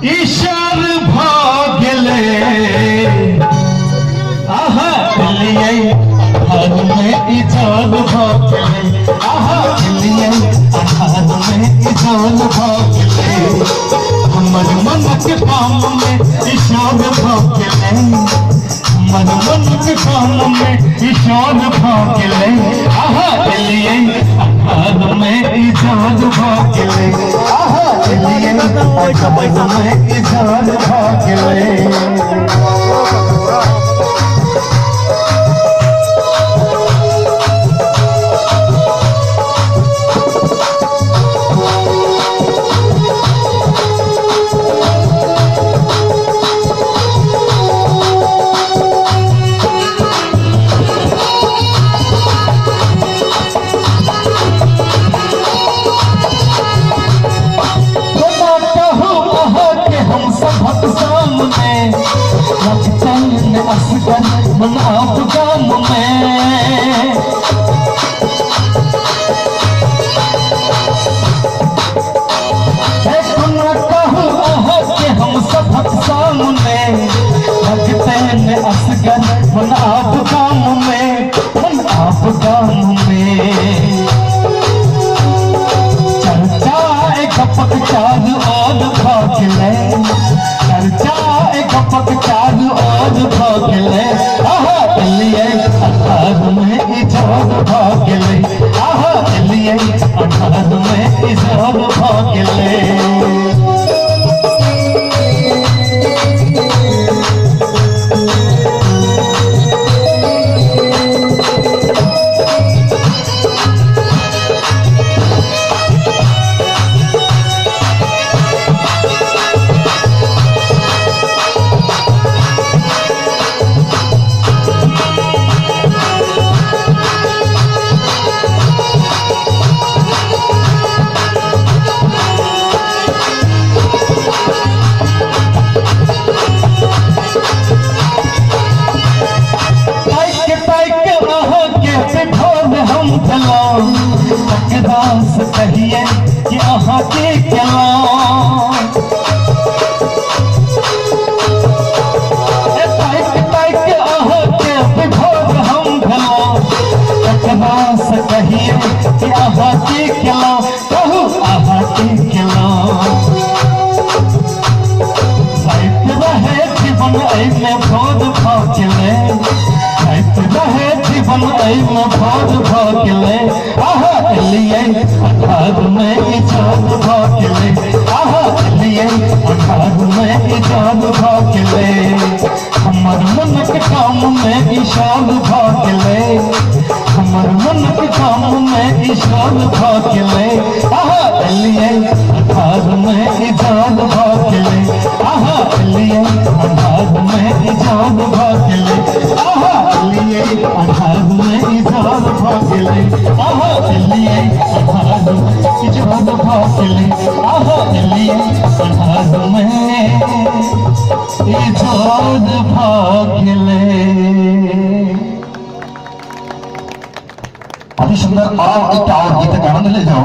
ईश्वर भागले आहा लिए हर में इजाल भागले आहा लिए हर में इजाल भागले हमर मन के काम में ईश्वर भागले मन मन के काम में ईश्वर भागले आहा लिए हर में इजाल भागले आहा लिए हर में इजाल भागले मन आप काम में कि हम सबक सामने लगते हैं असगर मन आप काम में मन आप काम में चर्चा एक पक चालू और भागले चर्चा एक पक चालू और भागले में इजाद भागले आहा लिए अठाद में इजाद भागले दास कहिए कि अहाँ के क्या दास कहिए कि अहाँ के क्या कहू अहाँ के क्या रहे जीवन में भोज भागले रहे जीवन में भोज भागले आहा लिए अठाद में इजाद भागले आहा लिए अठाद में इजाद भागले हमर मन के काम में इशाद भागले हमर मन के काम में इशाद भागले आहा लिए अठाद में इजाद भागले आहा लिए अठाद में इजाद भागले आहा लिए अठाद में इजाद भागले आहा लिए अठाद में इजाद भागले आहा लिए अठाद में इजाद भागले। अति सुंदर और एक और गीत का आनंद ले जाओ।